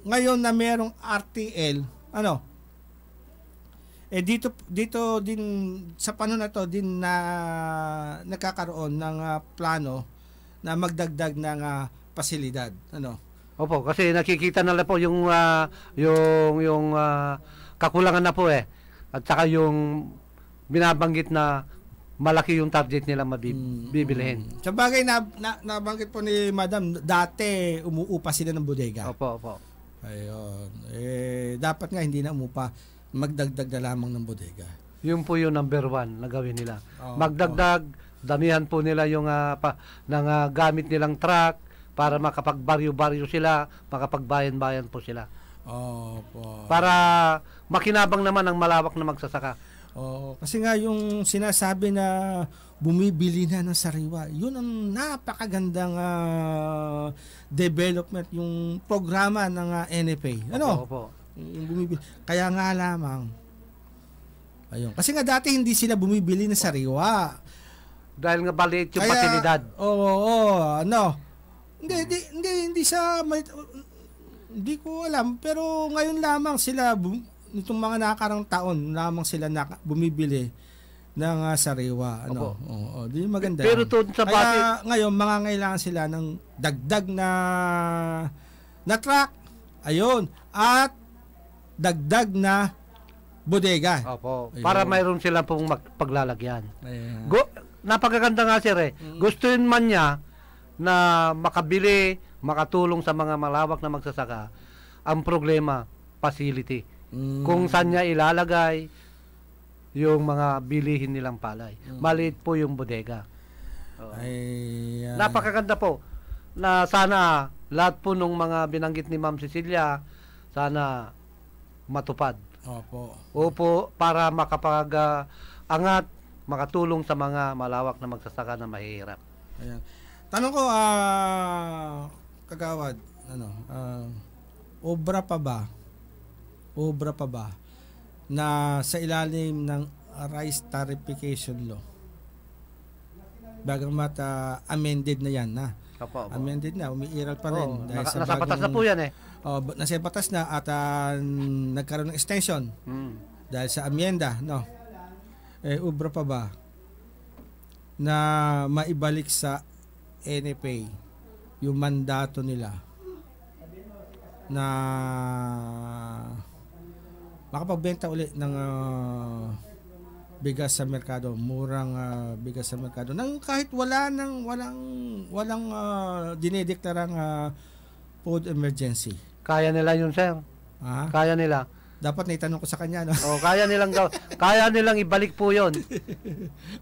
ngayon na merong RTL, dito din sa panahon na to din na nagkakaroon ng plano na magdagdag ng pasilidad. Ano? Opo, kasi nakikita na lang po yung kakulangan na po at saka yung binabanggit na malaki yung target nila mabibilihin. Sa bagay nabanggit po ni Madam, dati umuupa sila ng bodega. Opo. Ayun. Dapat nga hindi na umupa, magdagdag na lamang ng bodega. Yun po yung number 1 na gawin nila. Magdagdag, damihan po nila yung gamit nilang truck para makapagbaryo-baryo sila, makapagbayan-bayan po sila. Opo. Para makinabang naman ang malawak na magsasaka. Kasi nga yung sinasabi na bumibili na ng sariwa, yun ang napakagandang development, yung programa ng NFA. Ano? Opo. Yung bumibili. Kaya nga lamang. Ayun. Kasi nga dati hindi sila bumibili ng sariwa. Dahil nga maliit yung pasilidad. Hindi sa hindi ko alam, pero ngayon lamang sila nitong mga nakarang taon lamang sila bumibili ng sariwa. Di maganda. Pero sa kaya ngayon mangangailangan sila ng dagdag na truck. Ayun. At dagdag na bodega. Opo. Para mayroon sila pong paglalagyan. Napakaganda nga sir Gustuin man niya na makabili, makatulong sa mga malawak na magsasaka. Ang problema, facility. Kung saan niya ilalagay yung mga bilihin nilang palay. Maliit po yung bodega. Napakaganda po na sana lahat po nung mga binanggit ni Ma'am Cecilia sana matupad. Opo, para makapag-angat, makatulong sa mga malawak na magsasaka na mahihirap. Ayan. Tanong ko, Kagawad, obra pa ba na sa ilalim ng rice tarification law? Bagamat amended na yan na. Amended na, umiiral pa rin. Nasa batas na po yan nasa batas na at nagkaroon ng extension dahil sa amyenda, no? Obra pa ba na maibalik sa NFA yung mandato nila na makapagbenta ulit ng bigas sa merkado, murang bigas sa merkado, nang kahit walang dinedeklarang food emergency. Kaya nila yun, sir. Kaya nila. Dapat naitanong ko sa kanya, no? Kaya nilang ibalik po yun.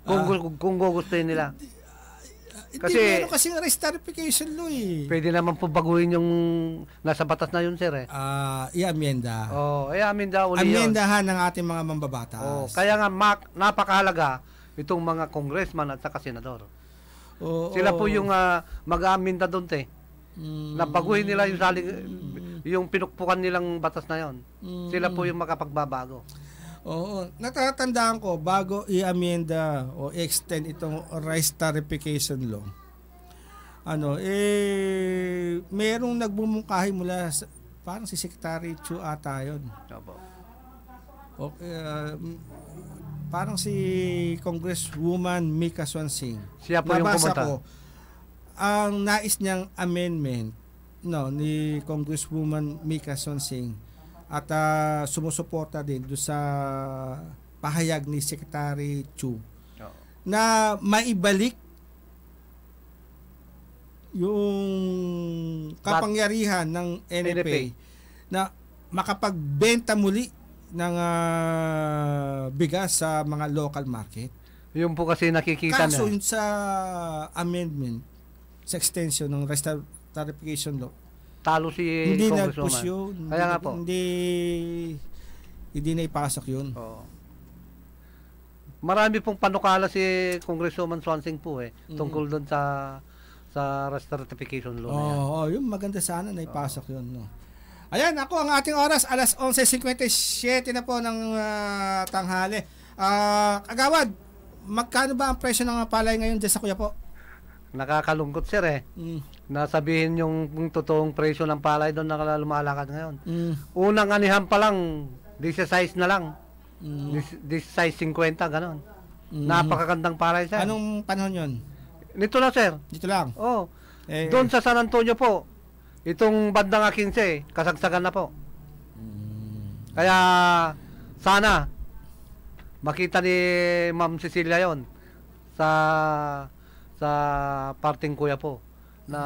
Kung gugustuhin nila. Kasi meron kasing rice tarification law Pwede naman po baguhin yung nasa batas na yun, sir i-amyenda. I-amyenda uli yun. Amyendahan ng ating mga mambabatas. Kaya nga napakahalaga itong mga congressman at saka senador. Sila po yung mag-amenda doon, Nabaguhin nila yung pinukpukan nilang batas na yon. Sila po yung makapagbabago. Natatandaan ko bago i-amenda o extend itong rice tarification law. Merong nagbumungkahi mula parang si Secretary Chu ata yun. Parang si Congresswoman Mika Swansing. Siya po yung pumunta. Ang nais niyang amendment ni Congresswoman Mika Swansing at sumusuporta din doon sa pahayag ni Secretary Chu na maibalik yung kapangyarihan ng NFA na makapagbenta muli ng bigas sa mga local market. Yung po kasi nakikita kaso yun sa amendment sa extension ng rice tarification law, talo si hindi nag-push yun. Kaya nga po. Hindi na ipasok yun. Marami pong panukala si Congresswoman Swansing po tungkol doon sa rice certification law. Yung maganda sana na ipasok yun. No? Ayan, ako ang ating oras, alas 11:57 na po ng tanghali. Kagawad, magkano ba ang presyo ng palay ngayon dyan sa Kuya po? Nakakalungkot, sir Nasabihin yung totoong presyo ng palay doon na lumalakad ngayon. Unang anihan pa lang 16 na lang. This size 50, ganon. Napakagandang palay, sir. Anong panahon yon? Nito na, sir. Dito lang? Oo. Doon sa San Antonio po, itong bandang 15, kasagsagan na po. Kaya, sana, makita ni Ma'am Cecilia yon sa parting kuya po, na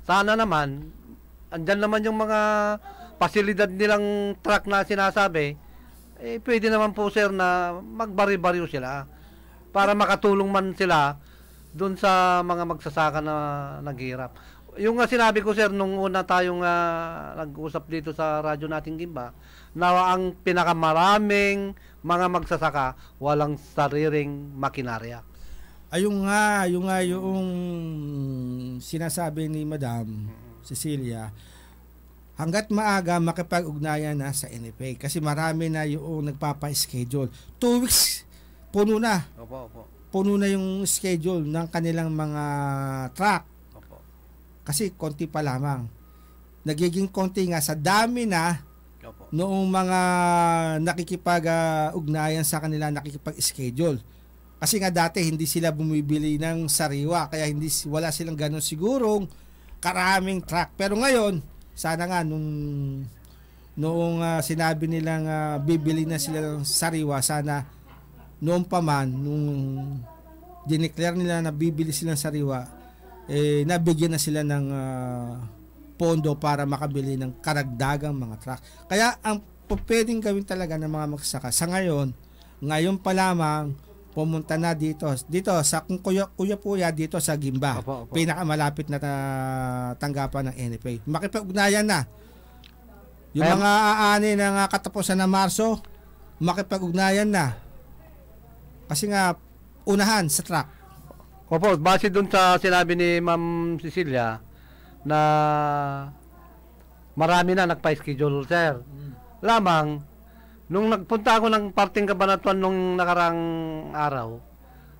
sana naman, andyan naman yung mga pasilidad nilang truck na sinasabi, pwede naman po, sir, na magbari-baryo sila para makatulong man sila doon sa mga magsasaka na naghihirap. Yung sinabi ko, sir, nung una tayong nag-usap dito sa radyo nating Gimba, na ang pinakamaraming mga magsasaka walang sariling makinarya. Ayun nga yung sinasabi ni Madam Cecilia, hanggat maaga makipag-ugnayan na sa NFA kasi marami na yung nagpapa-schedule. 2 weeks puno na. Opo. Puno na yung schedule ng kanilang mga truck. Opo. Kasi konti pa lamang. Nagiging konti nga sa dami na noong mga nakikipag-ugnayan sa kanila, nakikipag-schedule. Kasi nga dati hindi sila bumibili ng sariwa kaya wala silang ganun sigurong karaming truck. Pero ngayon, sana nga noong sinabi nilang bibili na sila ng sariwa, sana noon pa man, nung dineclare nila na bibili sila ng sariwa, nabigyan na sila ng pondo para makabili ng karagdagang mga truck. Kaya ang pwedeng gawin talaga ng mga magsasaka sa ngayon pa lamang, pumunta na dito sa kung kuya Puya dito sa Gimba. Opo. Pinakamalapit na tanggapan ng NFA. Makipag-ugnayan na. Yung mga aani ng katapusan ng Marso, makipag-ugnayan na. Kasi nga unahan sa truck. Opo, base doon sa sinabi ni Ma'am Cecilia na marami na nagpa-schedule, sir. Lamang nung nagpunta ako ng parting Cabanatuan nung nakarang araw,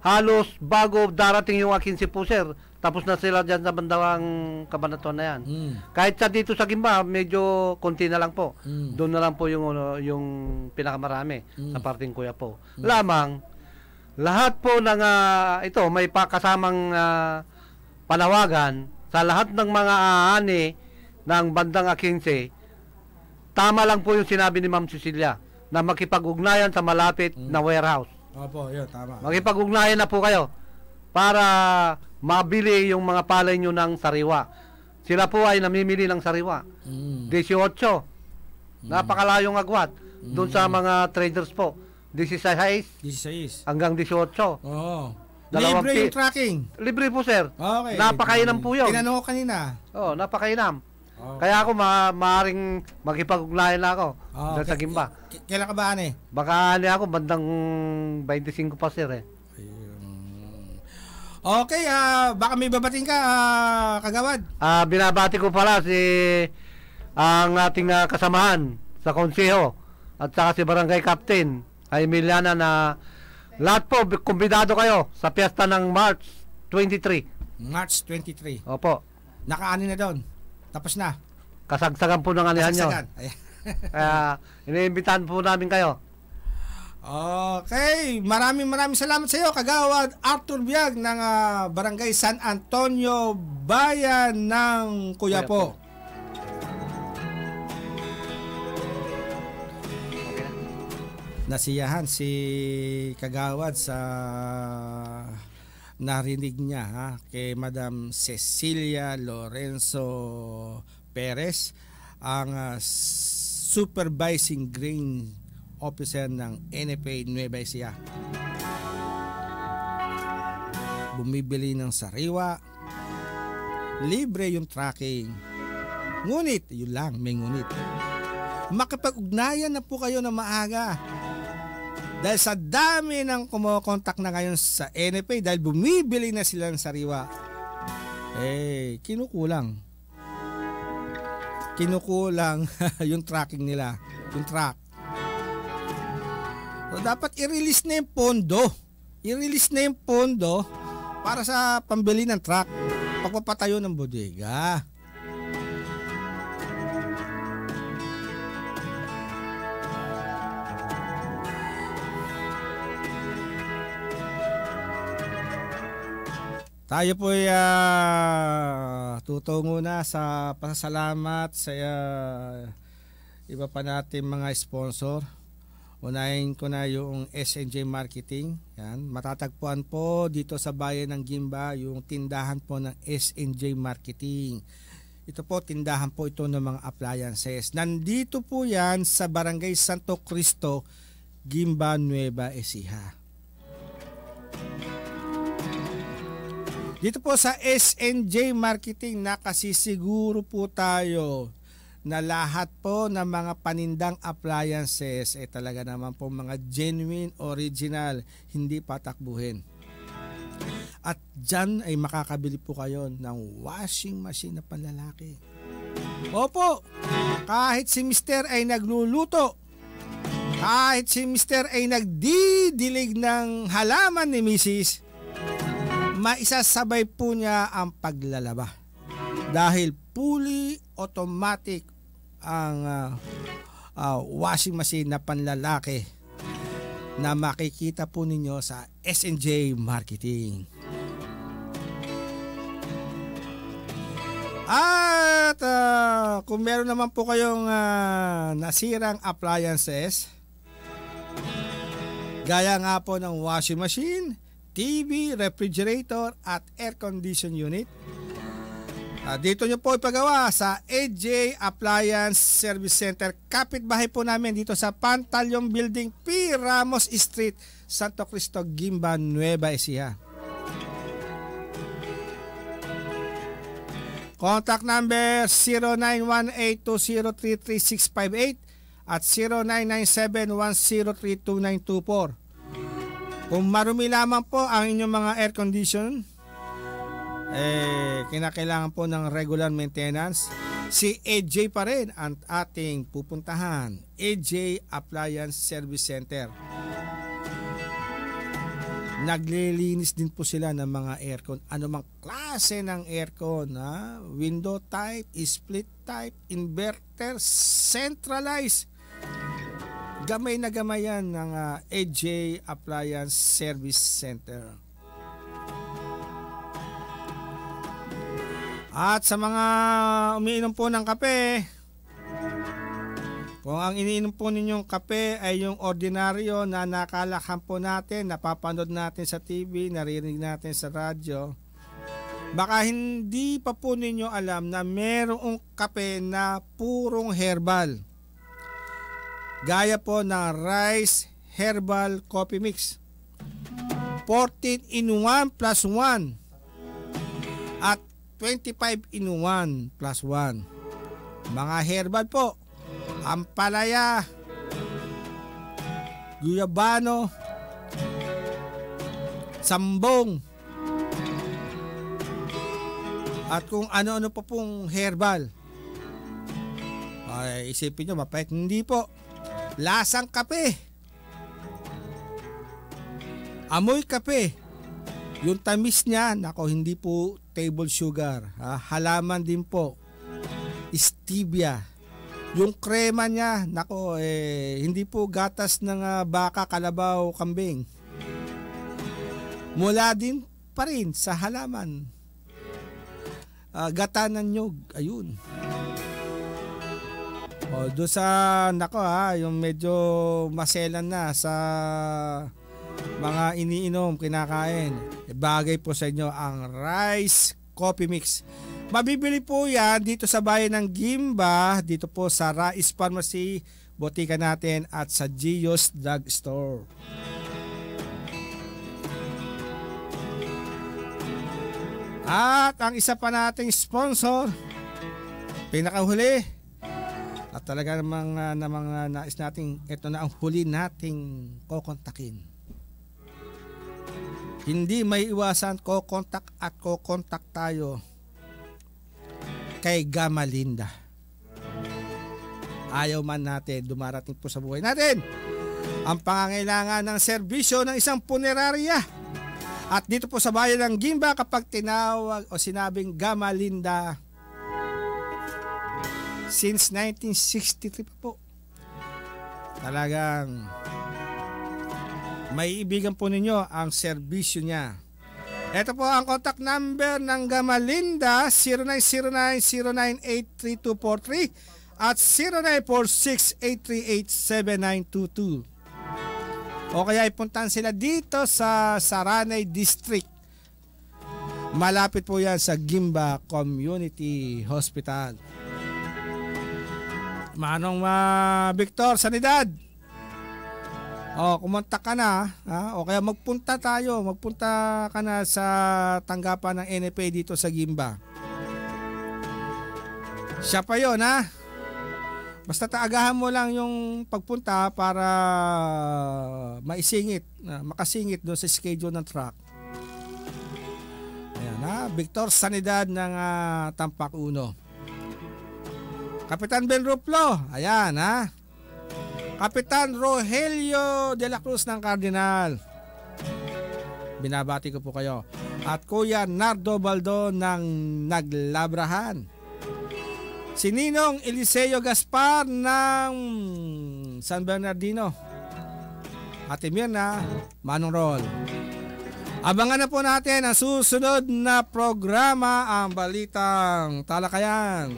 halos bago darating yung 15 po, sir, tapos na sila dyan sa bandawang Cabanatuan na yan. Kahit sa dito sa Gimba, medyo konti na lang po. Doon na lang po yung pinakamarami sa parting kuya po. Lamang, lahat po ng ito, may kasamang panawagan sa lahat ng mga aani ng bandang 15. Tama lang po yung sinabi ni Ma'am Cecilia na makipag-ugnayan sa malapit na warehouse. Opo, yun, tama. Makipag-ugnayan na po kayo para mabili yung mga palay nyo ng sariwa. Sila po ay namimili ng sariwa. 18. Napakalayong agwat. Doon sa mga traders po. 16 hanggang 18. Oo. Libre yung tracking. Libre po, sir. Okay. Napakainam po yun. Tinanong ko kanina. Oo, napakainam. Kaya ako maaaring makipag-ugnayan na ako dahil sa Gimba. Kailan ka ba, ane? Baka ako bandang 25 pa, sir, Okay, baka may babating ka, Kagawad. Binabati ko pala ang ating kasamahan sa konseho at saka si Barangay Captain ay Emiliana na lahat po, kumbidado kayo sa piyesta ng March 23. March 23. Opo. Nakaani na doon. Tapos na. Kasagsagan po ng anihan nyo. Kaya, iniimbitahan po namin kayo. Okay. Maraming salamat sa iyo, Kagawad Arthur Biag ng Barangay San Antonio, Bayan ng Kuyapo. Nasiyahan si Kagawad sa narinig niya kay Madam Cecilia Lorenzo Perez, ang Supervising Grain Officer ng NFA Nueva Ecija. Bumibili ng sariwa, libre yung tracking. Ngunit, yun lang, may ngunit. Makipag-ugnayan na po kayo na maaga. Dahil sa dami ng kumokontak na ngayon sa NFA, dahil bumibili na sila ng sariwa, kinukulang yung tracking nila, yung track. So, dapat i-release na yung pondo para sa pambili ng truck, pagpapatayo ng bodega. Tayo po ay tutungo na sa pasasalamat sa iba pa natin mga sponsor. Unahin ko na yung SNJ Marketing. Yan. Matatagpuan po dito sa bayan ng Gimba yung tindahan po ng SNJ Marketing. Ito po, tindahan po ito ng mga appliances. Nandito po yan sa Barangay Santo Cristo, Gimba, Nueva Ecija. Dito po sa SNJ Marketing, nakasisiguro po tayo na lahat po ng mga panindang appliances ay talaga naman po mga genuine, original, hindi patakbuhin. At dyan ay makakabili po kayo ng washing machine na panlalaki. Opo, kahit si Mr. ay nagluluto, kahit si Mr. ay nagdidilig ng halaman ni Mrs., maisasabay po niya ang paglalaba. Dahil fully automatic ang washing machine na panlalaki na makikita po ninyo sa SNJ Marketing. At kung meron naman po kayong nasirang appliances, gaya nga po ng washing machine, TV, refrigerator at air condition unit, dito nyo po ipagawa sa AJ Appliance Service Center. Kapitbahay po namin dito sa Pantaleon Building, P. Ramos Street, Santo Cristo, Gimba, Nueva Ecija. Contact number 0918-2033658 at 0997-1032924. Kung marumi lamang po ang inyong mga air condition, kinakailangan po ng regular maintenance, si AJ pa rin ang ating pupuntahan. AJ Appliance Service Center. Naglilinis din po sila ng mga aircon. Ano mang klase ng aircon, window type, split type, inverter, centralized. Gamay na gamay yan ng AJ Appliance Service Center. At sa mga umiinom po ng kape, kung ang iniinom po ninyong kape ay yung ordinaryo na nakalakhan po natin, napapanood natin sa TV, naririnig natin sa radyo, baka hindi pa po ninyo alam na merong kape na purong herbal. Gaya po ng Rice Herbal Coffee Mix. 14 in 1 plus 1. At 25 in 1 plus 1. Mga herbal po, ampalaya, guyabano, sambong, at kung ano-ano pa pong herbal. Ay, isipin nyo, mapait. Hindi po. Lasang kape. Amoy kape. Yung tamis niya, nako, hindi po table sugar, halaman din po, stevia. Yung krema niya, nako, hindi po gatas ng baka, kalabaw, kambing. Mula din pa rin sa halaman, gata ng nyog, ayun. O, doon sa, nako yung medyo maselan na sa mga iniinom, kinakain, bagay po sa inyo ang Rice Coffee Mix. Mabibili po yan dito sa bayan ng Gimba, dito po sa Rice Pharmacy, botika natin, at sa Gio's Drug Store. At ang isa pa nating sponsor, pinakahuli, at talaga namang nais nating, ito na ang huli nating kokontakin. Hindi may iwasan, kokontak at kokontak tayo kay Gamalinda. Ayaw man natin, dumarating po sa buhay natin ang pangangailangan ng serbisyo ng isang punerarya. At dito po sa bayan ng Gimba, kapag tinawag o sinabing Gamalinda, since 1963 po, talagang may ibigan po ninyo ang serbisyo niya. Ito po ang contact number ng Gamalinda, 0909-0983243 at 0946-838-7922. O kaya ipuntahan sila dito sa Saranay District. Malapit po yan sa Gimba Community Hospital. Manong Victor, sanidad. Kumontak ka na, o kaya magpunta ka na sa tanggapan ng NFA dito sa Gimba. Siya pa yun, ha? Basta taagahan mo lang yung pagpunta para makasingit doon sa schedule ng truck. Ayan, ha? Victor Sanidad ng Tampak Uno. Kapitan Ben Ruplo, ayan, ha? Kapitan Rogelio de la Cruz ng Cardinal. Binabati ko po kayo. At Kuya Nardo Baldo ng Naglabrahan. Si Ninong Eliseo Gaspar ng San Bernardino. Ate Mirna, Manong Rol. Abangan na po natin ang susunod na programa, ang Balitang Talakayan.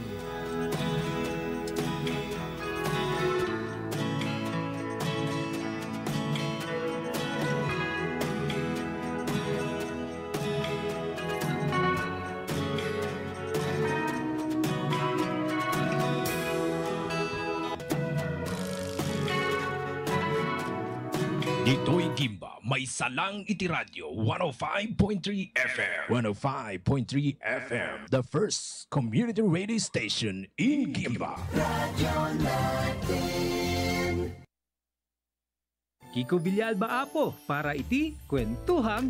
Dito'y Gimba, may salang itiradyo, 105.3 FM. 105.3 FM, the first community radio station in Gimba. Kiko Villalba Apo, para iti kwentuhang